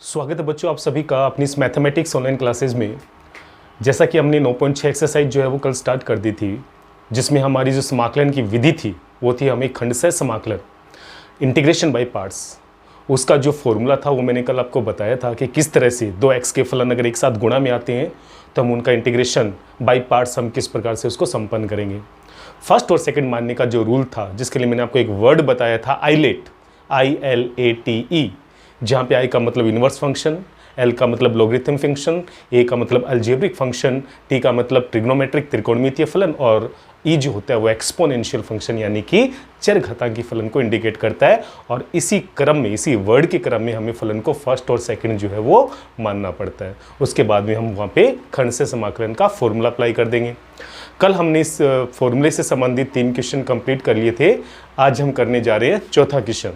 स्वागत है बच्चों आप सभी का अपनी इस मैथमेटिक्स ऑनलाइन क्लासेस में। जैसा कि हमने 9.6 एक्सरसाइज जो है वो कल स्टार्ट कर दी थी, जिसमें हमारी जो समाकलन की विधि थी वो थी हमें खंडशः समाकलन इंटीग्रेशन बाय पार्ट्स। उसका जो फॉर्मूला था वो मैंने कल आपको बताया था कि किस तरह से दो एक्स के फलन अगर एक साथ गुणा में आते हैं तो हम उनका इंटीग्रेशन बाय पार्ट्स हम किस प्रकार से उसको संपन्न करेंगे। फर्स्ट और सेकंड मानने का जो रूल था, जिसके लिए मैंने आपको एक वर्ड बताया था आइलेट, ILATE, जहाँ पे आई का मतलब इनवर्स फंक्शन, एल का मतलब लॉगरिथम फंक्शन, ए का मतलब अलजेब्रिक फंक्शन, टी का मतलब ट्रिग्नोमेट्रिक त्रिकोणमितीय फलन और ई जो होता है वो एक्सपोनेंशियल फंक्शन यानी कि चरघातांकी फलन को इंडिकेट करता है। और इसी क्रम में, इसी वर्ड के क्रम में हमें फलन को फर्स्ट और सेकंड जो है वो मानना पड़ता है। उसके बाद में हम वहाँ पे खंडशः समाकलन का फॉर्मूला अप्लाई कर देंगे। कल हमने इस फॉर्मूले से संबंधित 3 क्वेश्चन कंप्लीट कर लिए थे। आज हम करने जा रहे हैं चौथा क्वेश्चन।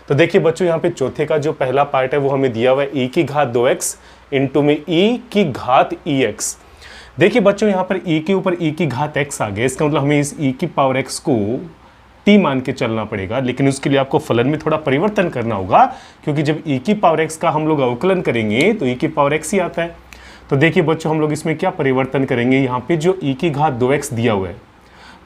तो देखिए बच्चों, यहाँ पे चौथे का जो पहला पार्ट है वो हमें दिया हुआ है e की घात 2x इंटू में e की घात ex। देखिए बच्चों, यहाँ पर e के ऊपर e की घात x आ गया। इसका मतलब हमें इस e की पावर x को t मान के चलना पड़ेगा, लेकिन उसके लिए आपको फलन में थोड़ा परिवर्तन करना होगा, क्योंकि जब e की पावर x का हम लोग अवकलन करेंगे तो e की पावर x ही आता है। तो देखिए बच्चों, हम लोग इसमें क्या परिवर्तन करेंगे, यहाँ पे जो e की घात 2x दिया हुआ है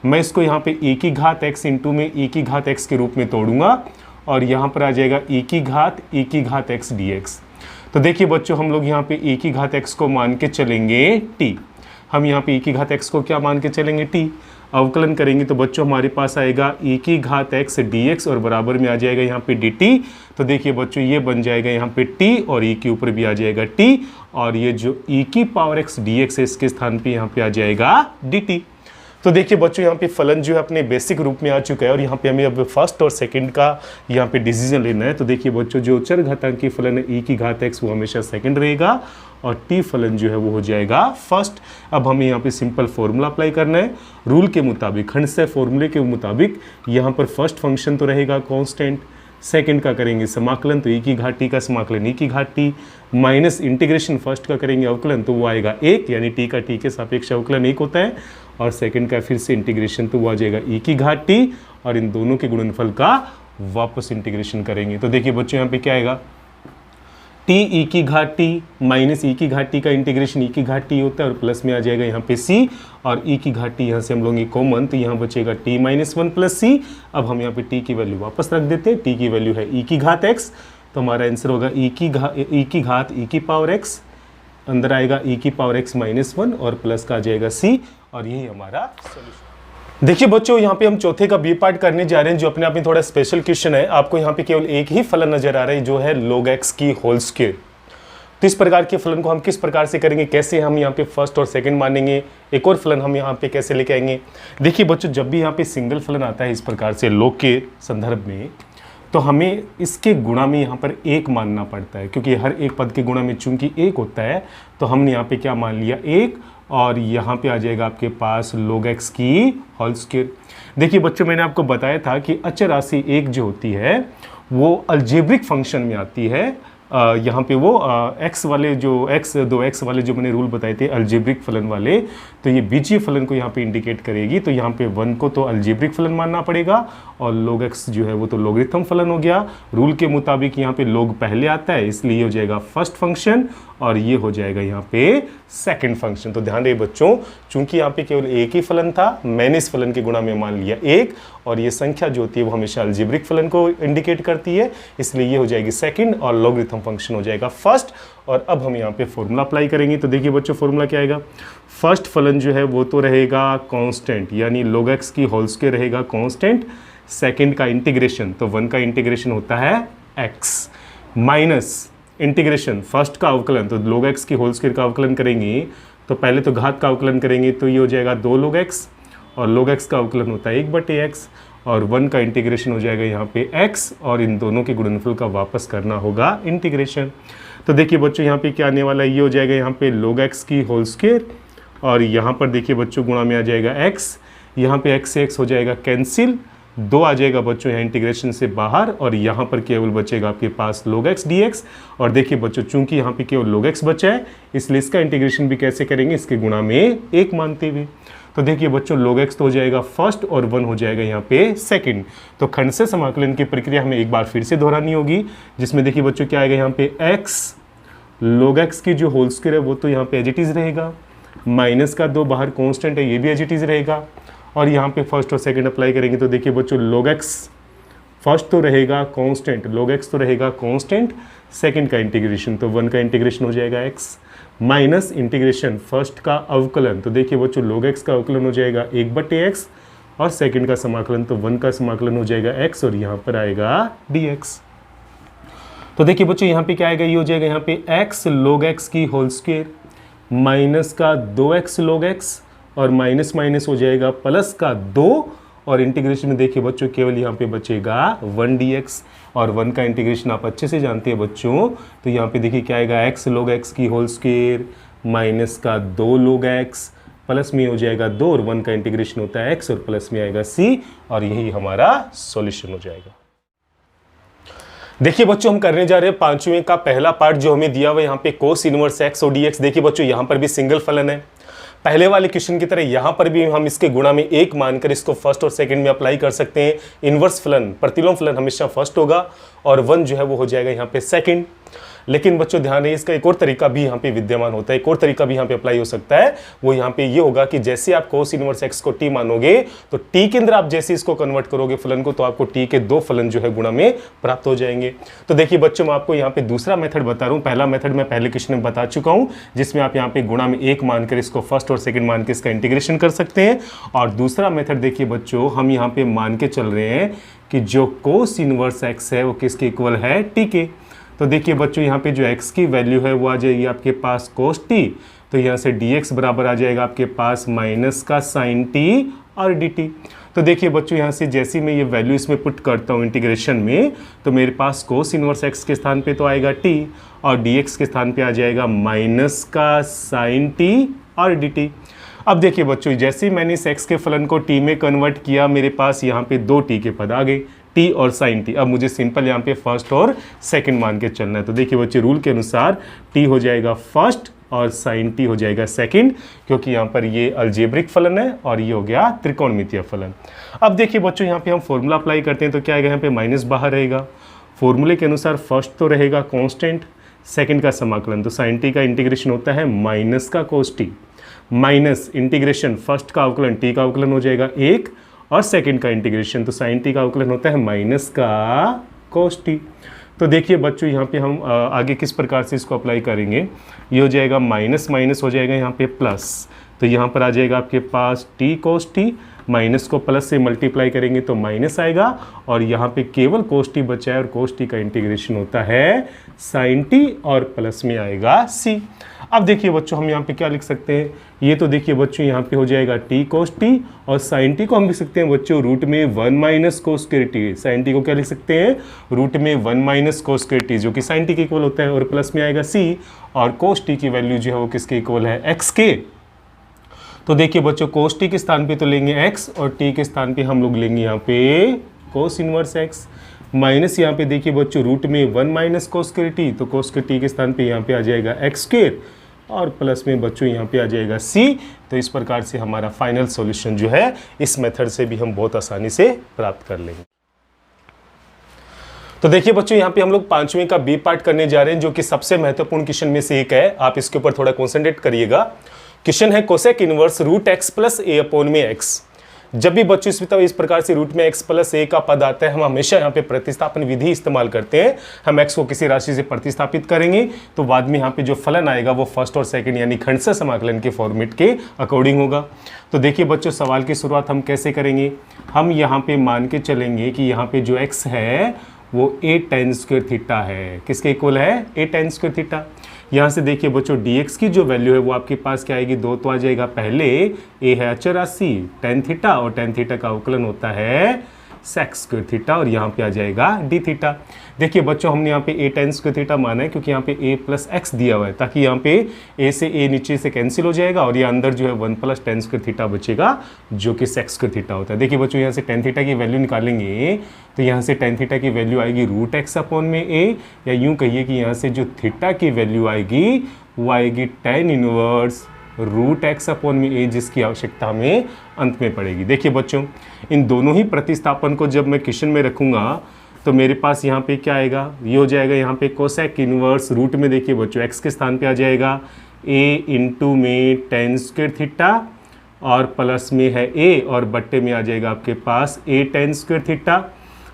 मैं इसको यहाँ पे e की घात x इंटू में e की घात x के रूप में तोड़ूंगा और यहाँ पर आ जाएगा e की घात x dx। तो देखिए बच्चों, हम लोग यहाँ पे e की घात x को मान के चलेंगे t। हम यहाँ पे e की घात x को क्या मान के चलेंगे t। अवकलन करेंगे तो बच्चों हमारे पास आएगा e की घात x dx और बराबर में आ जाएगा यहाँ पे dt। तो देखिए बच्चों, ये बन जाएगा यहाँ पे t और e के ऊपर भी आ जाएगा t, और ये जो e की पावर x dx है इसके स्थान पे यहाँ पे आ जाएगा dt। तो देखिए बच्चों, यहाँ पे फलन जो है अपने बेसिक रूप में आ चुका है और यहाँ पे हमें अब फर्स्ट और सेकंड का यहाँ पे डिसीजन लेना है। तो देखिए बच्चों, जो चरघातांकी फलन है e की घात x वो हमेशा सेकंड रहेगा और t फलन जो है वो हो जाएगा फर्स्ट। अब हमें यहाँ पे सिंपल फॉर्मूला अप्लाई करना है रूल के मुताबिक, खंडशः फॉर्मूले के मुताबिक। यहाँ पर फर्स्ट फंक्शन तो रहेगा कॉन्स्टेंट, सेकंड का करेंगे समाकलन तो e की घात t का समाकलन e की घात t माइनस इंटीग्रेशन फर्स्ट का करेंगे अवकलन तो वो आएगा 1, यानी t का t के सापेक्ष अवकलन 1 होता है, और सेकंड का फिर से इंटीग्रेशन तो वो आ जाएगा e की घात t, और इन दोनों के गुणनफल का वापस इंटीग्रेशन करेंगे। तो देखिए बच्चों, यहाँ पे क्या आएगा, t e की घात t माइनस e की घात t का इंटीग्रेशन e की घात t होता है और प्लस में आ जाएगा यहाँ पे c, और e की घात t यहाँ से हम लोग कॉमन तो यहाँ बचेगा t माइनस 1 प्लस c। अब हम यहाँ पे t की वैल्यू वापस रख देते हैं, t की वैल्यू है e की घात x, तो हमारा आंसर होगा e की पावर x, अंदर आएगा e की पावर x माइनस 1 और प्लस का आ जाएगा c, और यही हमारा सॉल्यूशन। देखिए बच्चों, यहाँ पे हम चौथे का बी पार्ट करने जा रहे हैं, जो अपने आप में थोड़ा स्पेशल क्वेश्चन है। आपको यहाँ पे केवल एक ही फलन नजर आ रहा है जो है log x की होल स्क्वायर। तो इस प्रकार के फलन को हम किस प्रकार से करेंगे, कैसे हम यहाँ पे फर्स्ट और सेकंड मानेंगे, एक और फलन हम यहाँ पे कैसे लेके आएंगे। देखिए बच्चों, जब भी यहाँ पे सिंगल फलन आता है इस प्रकार से log के संदर्भ में, तो हमें इसके गुणा में यहाँ पर 1 मानना पड़ता है, क्योंकि हर एक पद के गुणा में चूंकि 1 होता है तो हमने यहाँ पे क्या मान लिया 1, और यहाँ पे आ जाएगा आपके पास log x की होल स्क्वायर। देखिए बच्चों, मैंने आपको बताया था कि अचर राशि 1 जो होती है वो अलजेब्रिक फंक्शन में आती है। यहाँ पे वो x वाले जो दो x वाले जो मैंने रूल बताए थे अलजेब्रिक फलन वाले, तो ये बीजीय फलन को यहाँ पे इंडिकेट करेगी। तो यहाँ पे 1 को तो अलजेब्रिक फलन मानना पड़ेगा और log x जो है वो तो लॉगरिथम फलन हो गया। रूल के मुताबिक यहाँ पे log पहले आता है, इसलिए ये हो जाएगा फर्स्ट फंक्शन और ये हो जाएगा यहाँ पे सेकंड फंक्शन। तो ध्यान रहे बच्चों, चूंकि यहाँ पे केवल एक ही फलन था, मैंने इस फलन के गुणा में मान लिया 1, और ये संख्या जो होती है वो हमेशा अलजेब्रिक फलन को इंडिकेट करती है, इसलिए ये हो जाएगी सेकंड और लॉगरिथम फंक्शन हो जाएगा फर्स्ट। और अब हम यहाँ पे फॉर्मूला अप्लाई करेंगे। तो देखिए बच्चों, फॉर्मूला क्या आएगा, फर्स्ट फलन जो है वो तो रहेगा कांस्टेंट, यानी log x की होल स्क्वायर रहेगा कांस्टेंट। सेकंड का इंटीग्रेशन, तो 1 का इंटीग्रेशन होता है x, माइनस इंटीग्रेशन फर्स्ट का अवकलन, तो log x की होल स्क्वायर का अवकलन करेंगे तो पहले तो घात का अवकलन करेंगे तो ये हो जाएगा 2 log x, और log x का अवकलन होता है 1/x, और 1 का इंटीग्रेशन हो जाएगा यहाँ पे x, और इन दोनों के गुणनफल का वापस करना होगा इंटीग्रेशन। तो देखिए बच्चों, यहाँ पे क्या आने वाला है, ये हो जाएगा यहाँ पे log x की होल स्क्वायर, और यहाँ पर देखिए बच्चों गुणा में आ जाएगा x, यहाँ पे x से x हो जाएगा कैंसिल, 2 आ जाएगा बच्चों यहाँ इंटीग्रेशन से बाहर, और यहाँ पर केवल बचेगा आपके पास log x dx। और देखिए बच्चों, चूंकि यहाँ पे केवल log x बचा है, इसलिए इसका इंटीग्रेशन भी कैसे करेंगे, इसके गुणा में 1 मानते हुए। तो देखिए बच्चों, log x तो हो जाएगा फर्स्ट और 1 हो जाएगा यहाँ पे सेकंड। तो खंडशः समाकलन की प्रक्रिया हमें एक बार फिर से दोहरानी होगी, जिसमें देखिए बच्चों क्या आएगा यहाँ पे x log x की जो होल स्क्वायर है वो तो यहाँ पे एज इट इज रहेगा, माइनस का 2 बाहर कांस्टेंट है ये भी एज इट इज रहेगा, और यहाँ पे फर्स्ट और सेकंड अप्लाई करेंगे तो देखिए बच्चों log x फर्स्ट तो रहेगा कांस्टेंट, log x तो रहेगा कांस्टेंट, सेकंड का इंटीग्रेशन तो 1 का इंटीग्रेशन हो जाएगा x, माइनस इंटीग्रेशन फर्स्ट का अवकलन तो देखिए बच्चों log x का अवकलन हो जाएगा 1/x, और सेकंड का समाकलन तो 1 का समाकलन हो जाएगा x, और यहाँ पर आएगा dx। तो देखिए बच्चों यहाँ पे क्या आएगा, ये हो जाएगा यहाँ पे x log x की होल स्क्वायर माइनस का 2x log x, और माइनस माइनस हो जाएगा प्लस का 2, और इंटीग्रेशन में देखिए बच्चों केवल यहाँ पे बचेगा 1 dx, और 1 का इंटीग्रेशन आप अच्छे से जानते हैं बच्चों, तो यहाँ पे देखिए क्या आएगा x log x की होल स्क्वायर माइनस का 2 log x, प्लस में हो जाएगा 2, और 1 का इंटीग्रेशन होता है x, और प्लस में आएगा c, और यही हमारा सॉल्यूशन हो जाएगा। देखिए बच्चों हम करने जा रहे हैं पांचवें का पहला पार्ट जो हमें दिया हुआ यहाँ पे कोस इनवर्स x और dx। देखिए बच्चों यहाँ पर भी सिंगल फलन है, पहले वाले क्वेश्चन की तरह यहाँ पर भी हम इसके गुणा में 1 मानकर इसको फर्स्ट और सेकंड में अप्लाई कर सकते हैं। इनवर्स फलन प्रतिलोम फलन हमेशा फर्स्ट होगा, और 1 जो है वो हो जाएगा यहाँ पे सेकंड। लेकिन बच्चों ध्यान है इसका एक और तरीका भी यहाँ पे विद्यमान होता है, एक और तरीका भी यहाँ पे अप्लाई हो सकता है। वो यहाँ पे ये होगा कि जैसे आप कोस इनवर्स x को t मानोगे तो t के अंदर आप जैसे इसको कन्वर्ट करोगे फलन को, तो आपको t के 2 फलन जो है गुणा में प्राप्त हो जाएंगे। तो देखिए बच्चों मैं आपको यहाँ पे दूसरा मेथड बता रहा हूँ। पहला मेथड मैं पहले क्वेश्चन में बता चुका हूँ, जिसमें आप यहाँ पे गुणा में 1 मानकर इसको फर्स्ट और सेकंड मान के इसका इंटीग्रेशन कर सकते हैं। और दूसरा मेथड देखिए बच्चों हम यहाँ पे मान के चल रहे हैं कि जो कोस इनवर्स x है वो किसके इक्वल है, t के। तो देखिए बच्चों यहाँ पे जो x की वैल्यू है वो आ जाएगी आपके पास cos t, तो यहाँ से dx बराबर आ जाएगा आपके पास माइनस का sin t और dt। तो देखिए बच्चों यहाँ से जैसे मैं ये वैल्यू इसमें पुट करता हूँ इंटीग्रेशन में, तो मेरे पास कोस इनवर्स x के स्थान पे तो आएगा t, और dx के स्थान पे आ जाएगा माइनस का sin t और dt। अब देखिए बच्चों जैसे ही मैंने इस x के फलन को t में कन्वर्ट किया, मेरे पास यहाँ पे 2 t के पद आ गए, t और sin t। अब मुझे सिंपल यहाँ पे फर्स्ट और सेकंड मान के चलना है। तो देखिए बच्चे रूल के अनुसार t हो जाएगा फर्स्ट और sin t हो जाएगा सेकंड, क्योंकि यहाँ पर ये अलजेब्रिक फलन है और ये हो गया त्रिकोणमितीय फलन। अब देखिए बच्चों यहाँ पे हम फॉर्मूला अप्लाई करते हैं, तो क्या आएगा यहाँ पे माइनस बाहर रहेगा। फॉर्मूले के अनुसार फर्स्ट तो रहेगा कांस्टेंट, सेकंड का समाकलन तो sin t का इंटीग्रेशन होता है माइनस का cos t, minus integration first का अवकलन t का अवकलन हो जाएगा 1, और सेकंड का इंटीग्रेशन तो sin t का अवकलन होता है माइनस का cos t। तो देखिए बच्चों यहाँ पे हम आगे किस प्रकार से इसको अप्लाई करेंगे, ये हो जाएगा माइनस माइनस हो जाएगा यहाँ पे प्लस, तो यहाँ पर आ जाएगा आपके पास t cos t, माइनस को प्लस से मल्टीप्लाई करेंगे तो माइनस आएगा, और यहाँ पे केवल cos t बचा है, और cos t का इंटीग्रेशन होता है sin t, और प्लस में आएगा c। अब देखिए बच्चों हम यहाँ पे क्या लिख सकते हैं, ये तो देखिए बच्चों यहाँ पे हो जाएगा t cos t, और sin t को हम लिख सकते हैं बच्चों रूट में 1 minus cos square t। sin t को क्या लिख सकते हैं, रूट में 1 माइनस cos स्क्वायर t, जो कि sin t के इक्वल होता है, और प्लस में आएगा c, और cos t की वैल्यू जो है वो किसके इक्वल है, x के। तो देखिए बच्चों cos t के स्थान पे तो लेंगे x, और t के स्थान पे हम लोग लेंगे यहाँ पे cos इनवर्स x, माइनस यहाँ पे देखिए बच्चों रूट में 1 माइनस cos स्क्वायर t, तो cos स्क्वायर t के स्थान पे यहाँ पे आ जाएगा x स्क्वायर, और प्लस में बच्चों यहाँ पे आ जाएगा c। तो इस प्रकार से हमारा फाइनल सॉल्यूशन जो है इस मेथड से भी हम बहुत आसानी से प्राप्त कर लेंगे। तो देखिए बच्चों यहाँ पे हम लोग पांचवें का बी पार्ट करने जा रहे हैं, जो कि सबसे महत्वपूर्ण क्वेश्चन में से एक है। आप इसके ऊपर थोड़ा कॉन्सेंट्रेट करिएगा। क्वेश्चन है cosec inverse root x plus a upon में एक्स। जब भी बच्चों इस प्रकार से रूट में x प्लस ए का पद आता है, हम हमेशा यहाँ पे प्रतिस्थापन विधि इस्तेमाल करते हैं। हम x को किसी राशि से प्रतिस्थापित करेंगे तो बाद में यहाँ पे जो फलन आएगा वो फर्स्ट और सेकंड यानी खंडशः समाकलन के फॉर्मेट के अकॉर्डिंग होगा। तो देखिए बच्चों सवाल की शुरुआत हम कैसे करेंगे, हम यहाँ पे मान के चलेंगे कि यहाँ पे जो x है वो a tan स्क्वायर थीटा है। किसके इक्वल है, a tan स्क्वायर थीटा। यहाँ से देखिए बच्चों dx की जो वैल्यू है वो आपके पास क्या आएगी, 2 तो आ जाएगा। पहले a है अचर राशि tan थीटा, और tan थीटा का अवकलन होता है sec स्क्वायर थीटा, और यहाँ पे आ जाएगा d थीटा। देखिए बच्चों हमने यहाँ पे a tan स्क्वायर थीटा माना है क्योंकि यहाँ पे a प्लस x दिया हुआ है, ताकि यहाँ पे a से a नीचे से कैंसिल हो जाएगा और ये अंदर जो है 1 प्लस tan स्क्वायर थीटा बचेगा जो कि sec स्क्वायर थीटा होता है। देखिए बच्चों यहाँ से tan थीटा की वैल्यू निकालेंगे तो यहाँ से tan थीटा की वैल्यू आएगी रूट एक्स अपॉन में a, या यूँ कहिए कि यहाँ से जो थीटा की वैल्यू आएगी वो आएगी tan inverse root x upon में ए, जिसकी आवश्यकता हमें अंत में पड़ेगी। देखिए बच्चों इन दोनों ही प्रतिस्थापन को जब मैं क्वेश्चन में रखूंगा तो मेरे पास यहाँ पे क्या आएगा, ये हो जाएगा यहाँ पे कोसेक इनवर्स रूट में देखिए बच्चों x के स्थान पे आ जाएगा a इंटू में tan स्क्वायर थीटा और प्लस में है a और बट्टे में आ जाएगा आपके पास a tan स्क्वायर थीटा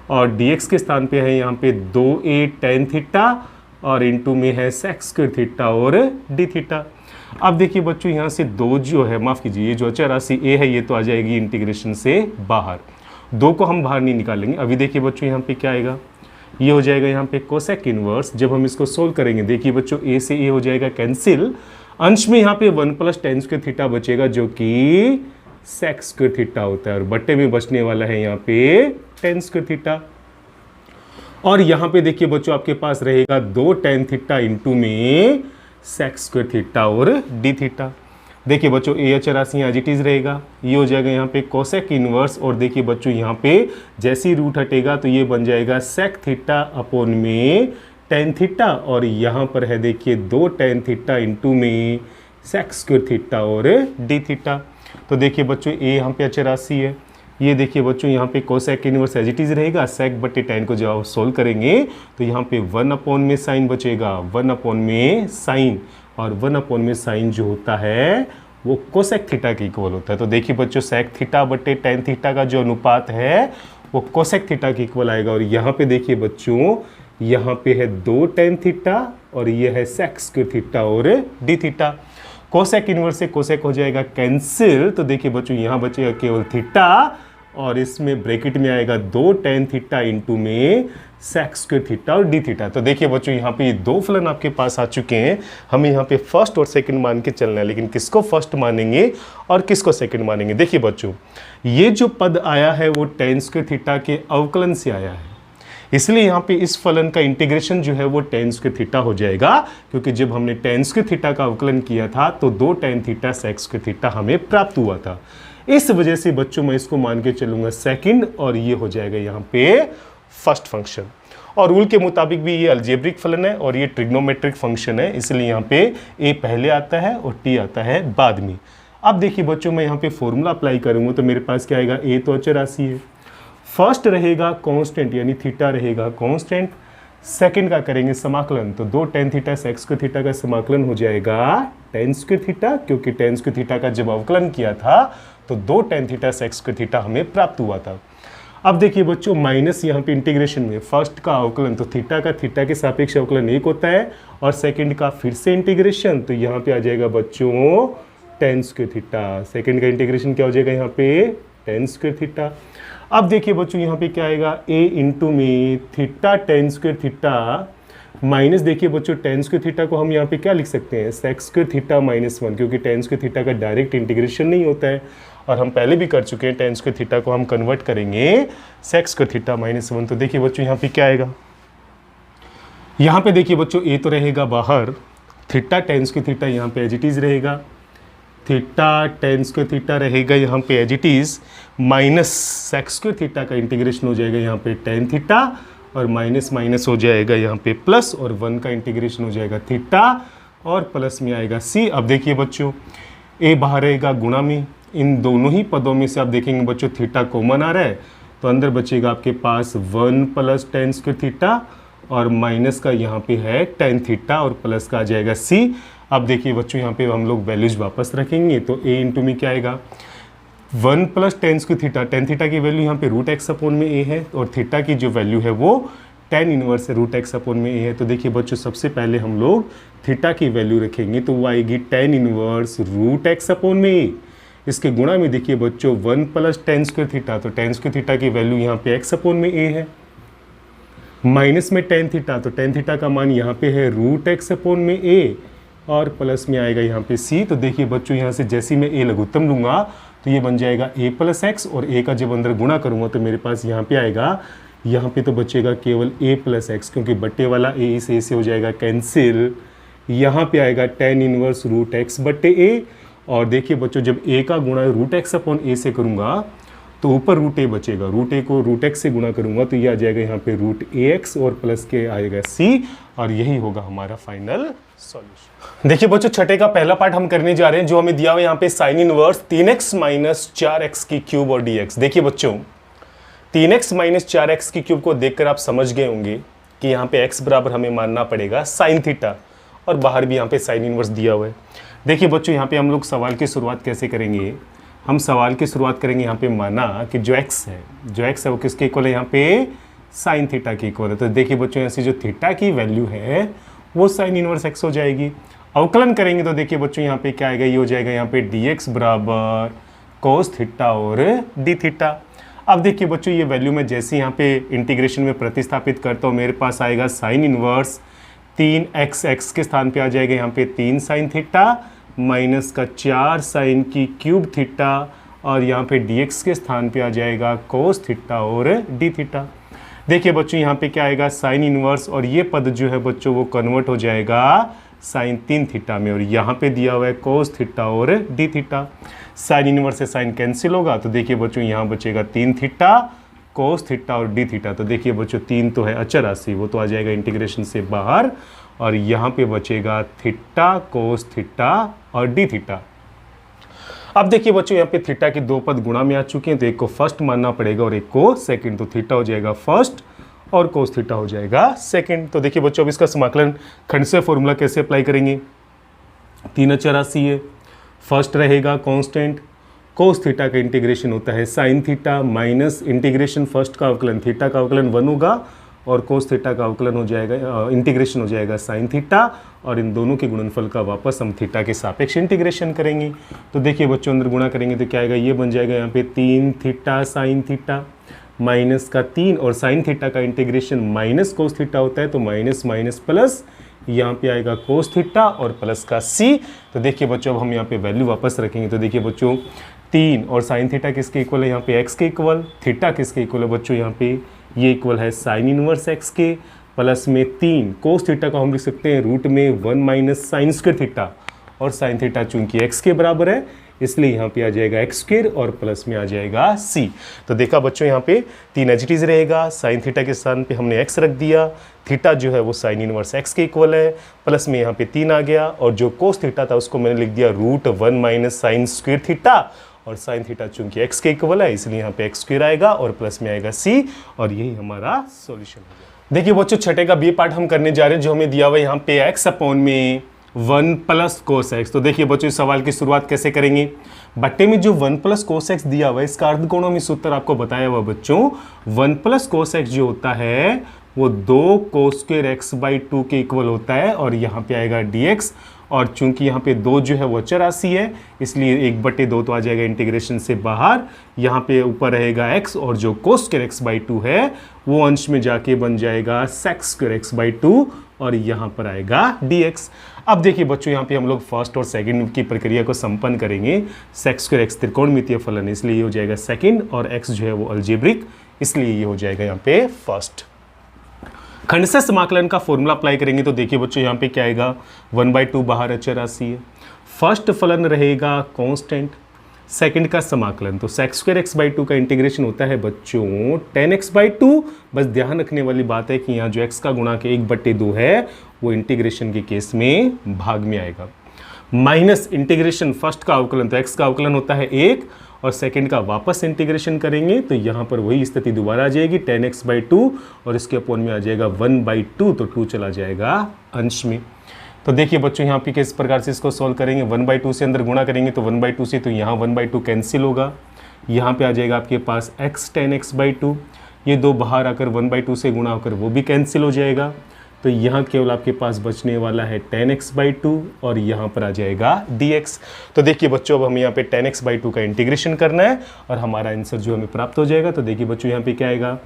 और dx के स्थान पे है यहाँ पे 2a tan थीटा और इंटू में है sec स्क्वायर थीटा और d थीटा। अब देखिए बच्चों यहाँ से दो जो है, माफ़ कीजिए, ये जो अचर राशि a है ये तो आ जाएगी इंटीग्रेशन से बाहर, दो को हम बाहर नहीं निकालेंगे। अभी देखिए बच्चों यहाँ पे क्या आएगा, ये हो जाएगा यहाँ पे कोसेक इनवर्स। जब हम इसको सोल्व करेंगे देखिए बच्चों a से a हो जाएगा कैंसिल, अंश में यहाँ पे 1 प्लस tan स्क्वायर थीटा बचेगा जो कि sec स्क्वायर थीटा होता है और बट्टे में बचने वाला है यहाँ पे tan स्क्वायर थीटा। और यहाँ पे देखिए बच्चों आपके पास रहेगा 2 tan थीटा इंटू में sec स्क्वायर थीटा और d थीटा। देखिए बच्चों ए अचर राशि एज इट इज रहेगा, ये हो जाएगा यहाँ पे कोसेक इनवर्स और देखिए बच्चों यहाँ पे जैसे ही रूट हटेगा तो ये बन जाएगा sec थीटा अपॉन में tan थीटा और यहाँ पर है देखिए 2 tan थीटा इंटू में sec स्क्वायर थीटा और d थीटा। तो देखिए बच्चों ए यहाँ पे अचर राशि है, ये देखिए बच्चों यहाँ पे cosec inverse as it is रहेगा, sec बटे tan को जब आप सोल्व करेंगे तो यहाँ पे 1 अपॉन में साइन बचेगा, 1 अपॉन में साइन और 1 अपॉन में साइन जो होता है वो कोसेक थीटा के इक्वल होता है। तो देखिए बच्चों sec थीटा बटे tan थीटा का जो अनुपात है वो कोसेक थीटा के इक्वल आएगा और यहाँ पे देखिए बच्चों यहाँ पे है 2 tan थीटा और ये है sec स्क्वायर थीटा और d थीटा। कोसेक इनवर्स से कोसेक हो जाएगा कैंसिल, तो देखिए बच्चों यहाँ बचेगा केवल थीटा और इसमें ब्रैकेट में आएगा 2 tan थीटा इंटू में sec स्क्वायर थीटा और d थीटा। तो देखिए बच्चों यहाँ पे ये दो फलन आपके पास आ चुके हैं, हमें यहाँ पे फर्स्ट और सेकंड मान के चलना है, लेकिन किसको फर्स्ट मानेंगे और किसको सेकंड मानेंगे। देखिए बच्चों ये जो पद आया है वो tan स्क्वायर थीटा के अवकलन से आया है, इसलिए यहाँ पे इस फलन का इंटीग्रेशन जो है वो tan स्क्वायर थीटा हो जाएगा, क्योंकि जब हमने tan स्क्वायर थीटा का अवकलन किया था तो 2 tan theta sec square theta हमें प्राप्त हुआ था। इस वजह से बच्चों मैं इसको मान के चलूंगा सेकंड और ये हो जाएगा यहाँ पे फर्स्ट फंक्शन। और रूल के मुताबिक भी ये अलजेब्रिक फलन है और ये ट्रिग्नोमेट्रिक फंक्शन है, इसलिए यहाँ पे a पहले आता है और t आता है बाद में। अब देखिए बच्चों मैं यहाँ पे फॉर्मूला अप्लाई करूंगा तो मेरे पास क्या आएगा, a तो अचर राशि है, फर्स्ट रहेगा कांस्टेंट यानी थीटा रहेगा कांस्टेंट, सेकंड का करेंगे समाकलन तो 2 tan theta sec square theta का समाकलन हो जाएगा tan स्क्वायर थीटा, क्योंकि tan स्क्वायर थीटा का जब अवकलन किया था तो 2 tan theta sec square theta हमें प्राप्त हुआ था। अब देखिए बच्चों माइनस यहाँ पे इंटीग्रेशन में फर्स्ट का अवकलन तो थीटा का थीटा के सापेक्ष अवकलन 1 होता है और सेकंड का फिर से इंटीग्रेशन तो यहाँ पे आ जाएगा बच्चों tan स्क्वायर थीटा, सेकंड का इंटीग्रेशन क्या हो जाएगा यहाँ पे tan स्क्वायर थीटा। अब देखिए बच्चों यहाँ पे क्या आएगा a इंटू में theta tan square theta minus देखिए बच्चों tan स्क्वायर थीटा को हम यहाँ पे क्या लिख सकते हैं sec स्क्वायर थीटा -1, क्योंकि tan स्क्वायर थीटा का डायरेक्ट इंटीग्रेशन नहीं होता है और हम पहले भी कर चुके हैं, tan स्क्वायर थीटा को हम कन्वर्ट करेंगे sec स्क्वायर थीटा -1। तो देखिए बच्चों यहाँ पे क्या आएगा, यहाँ पे देखिए बच्चों a तो रहेगा बाहर, थीटा tan स्क्वायर थीटा यहाँ पे एज इट इज रहेगा, थीटा tan स्क्वायर थीटा रहेगा यहाँ पे as it is minus sec square theta का इंटीग्रेशन हो जाएगा यहाँ पे tan थीटा और माइनस माइनस हो जाएगा यहाँ पे प्लस और 1 का इंटीग्रेशन हो जाएगा थीटा और प्लस में आएगा c। अब देखिए बच्चों a बाहर रहेगा गुणा में, इन दोनों ही पदों में से आप देखेंगे बच्चों थीटा कॉमन आ रहा है तो अंदर बचेगा आपके पास 1 प्लस tan स्क्वायर थीटा और माइनस का यहाँ पे है tan थीटा और प्लस का आ जाएगा c। अब देखिए बच्चों यहाँ पे हम लोग वैल्यूज वापस रखेंगे तो a इंटू में क्या आएगा 1 plus tan square theta, tan theta की वैल्यू यहाँ पे √x अपॉन में a है और थीटा की जो वैल्यू है वो tan इनवर्स है √x अपॉन में a है। तो देखिए बच्चों सबसे पहले हम लोग थीटा की वैल्यू रखेंगे तो वो आएगी tan इनवर्स √x अपॉन में a, इसके गुणा में देखिए बच्चों 1 प्लस tan स्क्वायर थीटा, तो tan स्क्वायर थीटा की वैल्यू यहाँ पे x अपॉन में a है, माइनस में tan थीटा, तो tan थीटा का मान यहाँ पे है √x अपॉन में a और प्लस में आएगा यहाँ पे c। तो देखिए बच्चों यहाँ से जैसे ही मैं a लघुत्तम लूँगा तो ये बन जाएगा a प्लस एक्स और a का जब अंदर गुणा करूँगा तो मेरे पास यहाँ पे आएगा, यहाँ पे तो बचेगा केवल a प्लस एक्स, क्योंकि बट्टे वाला a इस a से हो जाएगा कैंसिल, यहाँ पे आएगा tan इनवर्स √x बट्टे a और देखिए बच्चों जब a का गुणा √x अपॉन a से करूँगा तो ऊपर √a बचेगा, √a को √x से गुणा करूँगा तो ये आ जाएगा यहाँ पे √ax और प्लस के आएगा c और यही होगा हमारा फाइनल सॉल्यूशन। देखिए बच्चों छठे का पहला पार्ट हम करने जा रहे हैं जो हमें दिया हुआ यहाँ पे साइन इनवर्स 3x - 4x की क्यूब और dx। देखिए बच्चों 3x माइनस 4x की क्यूब को देखकर आप समझ गए होंगे कि यहाँ पे x बराबर हमें मानना पड़ेगा साइन थीटा, और बाहर भी यहाँ पे साइन इनवर्स दिया हुआ है। देखिए बच्चों, यहाँ पे हम लोग सवाल की शुरुआत कैसे करेंगे, हम सवाल की शुरुआत करेंगे यहाँ पे माना कि जो x है वो किसके इक्वल है, यहाँ पे साइन थीटा के इक्वल है। तो देखिए बच्चों, यहाँ से जो थीटा की वैल्यू है वो साइन इनवर्स x हो जाएगी। अवकलन करेंगे तो देखिए बच्चों, यहाँ पे क्या आएगा, ये हो जाएगा यहाँ पे dx बराबर कोस थीटा और डी थीटा। अब देखिए बच्चों, ये वैल्यू में जैसे यहाँ पे इंटीग्रेशन में प्रतिस्थापित करता हूँ, मेरे पास आएगा साइन इनवर्स 3x के स्थान पे आ जाएगा यहाँ पे 3 साइन थीटा माइनस का 4 साइन की क्यूब थीटा, और यहाँ पे dx के स्थान पे आ जाएगा कोस थीटा और डी थीटा। देखिए बच्चों, यहाँ पे क्या आएगा साइन इनवर्स, और ये पद जो है बच्चों वो कन्वर्ट हो जाएगा साइन 3 थीटा में, और यहाँ पे दिया हुआ है कोस थीटा और डी थीटा। साइन इनवर्स से साइन कैंसिल होगा, तो देखिए बच्चों यहाँ बचेगा 3 थीटा कोस थीटा और डी थीटा। तो देखिए बच्चों, 3 तो है अचर राशि, वो तो आ जाएगा इंटीग्रेशन से बाहर, और यहाँ पे बचेगा थीटा कोस थीटा और डी थीटा। अब देखिए बच्चों, यहाँ पे थीटा के 2 पद गुणा में आ चुके हैं, तो एक को फर्स्ट मानना पड़ेगा और एक को सेकंड। तो थीटा हो जाएगा फर्स्ट और कोस थीटा हो जाएगा सेकंड। तो देखिए बच्चों, अब इसका समाकलन खंड से फॉर्मूला कैसे अप्लाई करेंगे, 3 अचर राशि है, फर्स्ट रहेगा कांस्टेंट, कोस थीटा का इंटीग्रेशन होता है sine theta minus integration first का अवकलन थीटा का अवकलन 1 होगा, और कोस थीटा का अवकलन हो जाएगा इंटीग्रेशन हो जाएगा साइन थीटा, और इन दोनों के गुणनफल का वापस हम थीटा के सापेक्ष इंटीग्रेशन करेंगे। तो देखिए बच्चों, अंदर गुणा करेंगे तो क्या आएगा, ये बन जाएगा यहाँ पे 3 थीटा साइन थीटा माइनस का 3, और साइन थीटा का इंटीग्रेशन माइनस कोस थीटा होता है, तो माइनस माइनस प्लस, यहाँ पे आएगा कोस थीटा और प्लस का c। तो देखिए बच्चों, अब हम यहाँ पे वैल्यू वापस रखेंगे, तो देखिए बच्चों 3 और साइन थीटा किसके इक्वल है, यहाँ पे x के इक्वल, थीटा किसके इक्वल है बच्चों, यहाँ पे ये इक्वल है साइन इनवर्स x के, प्लस में 3 कोस थीटा को हम लिख सकते हैं रूट में 1 माइनस साइन स्क्वायर थीटा, और साइन थीटा चूंकि x के बराबर है इसलिए यहाँ पे आ जाएगा x स्क्वायर और प्लस में आ जाएगा c। तो देखा बच्चों, यहाँ पे 3 एज इट इज रहेगा, साइन थीटा के स्थान पे हमने x रख दिया, थीटा जो है वो साइन इनवर्स x के इक्वल है, प्लस में यहाँ पे 3 आ गया, और जो कोस थीटा था उसको मैंने लिख दिया root 1 minus sine square theta, और साइन थीटा चूंकि x के इक्वल है इसलिए यहाँ पे x स्क्वायर आएगा और प्लस में आएगा c, और यही हमारा सॉल्यूशन हो गया। देखिए बच्चों, छठे का बी पार्ट हम करने जा रहे हैं, जो हमें दिया हुआ है यहाँ पे x अपॉन में 1 प्लस कोस एक्स। तो देखिए बच्चों, इस सवाल की शुरुआत कैसे करेंगे, बट्टे में जो 1 प्लस कोस एक्स दिया हुआ है इसका अर्धकोणों सूत्र आपको बताया हुआ बच्चों, 1 प्लस कोस एक्स जो होता है वो 2 कोस स्क्वायर एक्स बाई 2 के इक्वल होता है, और यहाँ पे आएगा dx, और चूंकि यहाँ पे 2 जो है वो अचर राशि है इसलिए 1/2 तो आ जाएगा इंटीग्रेशन से बाहर, यहाँ पे ऊपर रहेगा x, और जो कोस स्क्वायर एक्स बाई 2 है वो अंश में जाके बन जाएगा सेक स्क्वायर एक्स बाई 2, और यहाँ पर आएगा dx। अब देखिए बच्चों, यहाँ पे हम लोग फर्स्ट और सेकंड की प्रक्रिया को संपन्न करेंगे। सेक स्क्वायर एक्स त्रिकोणमितीय फलन है इसलिए ये हो जाएगा सेकंड, और x जो है वो अलजेब्रिक इसलिए ये हो जाएगा यहाँ पे फर्स्ट। खंड से समाकलन का फॉर्मूला अप्लाई करेंगे तो देखिए बच्चों, यहाँ पे क्या आएगा, 1/2 बाहर अचर राशि है, फर्स्ट फलन रहेगा कांस्टेंट, सेकंड का समाकलन तो सेक स्क्वायर एक्स बाई 2 का इंटीग्रेशन होता है बच्चों tan x बाई 2। बस ध्यान रखने वाली बात है कि यहाँ जो x का गुणांक 1/2 है वो इंटीग्रेशन के केस में भाग में आएगा, माइनस इंटीग्रेशन फर्स्ट का अवकलन, तो x का अवकलन होता है 1, और सेकंड का वापस इंटीग्रेशन करेंगे तो यहाँ पर वही स्थिति दोबारा आ जाएगी tan x बाई 2, और इसके अपॉन में आ जाएगा 1/2, तो 2 चला जाएगा अंश में। तो देखिए बच्चों, यहाँ पे किस प्रकार से इसको सॉल्व करेंगे, 1/2 से अंदर गुणा करेंगे तो 1/2 से, तो यहाँ 1/2 कैंसिल होगा, यहाँ पे आ जाएगा आपके पास x tan x बाई 2, ये 2 बाहर आकर 1/2 से गुणा होकर वो भी कैंसिल हो जाएगा, तो यहाँ केवल आपके पास बचने वाला है tan x बाई 2, और यहाँ पर आ जाएगा dx। तो देखिए बच्चों, अब हमें यहाँ पे tan x बाई 2 का इंटीग्रेशन करना है और हमारा आंसर जो हमें प्राप्त हो जाएगा। तो देखिए बच्चों, यहाँ पे क्या आएगा,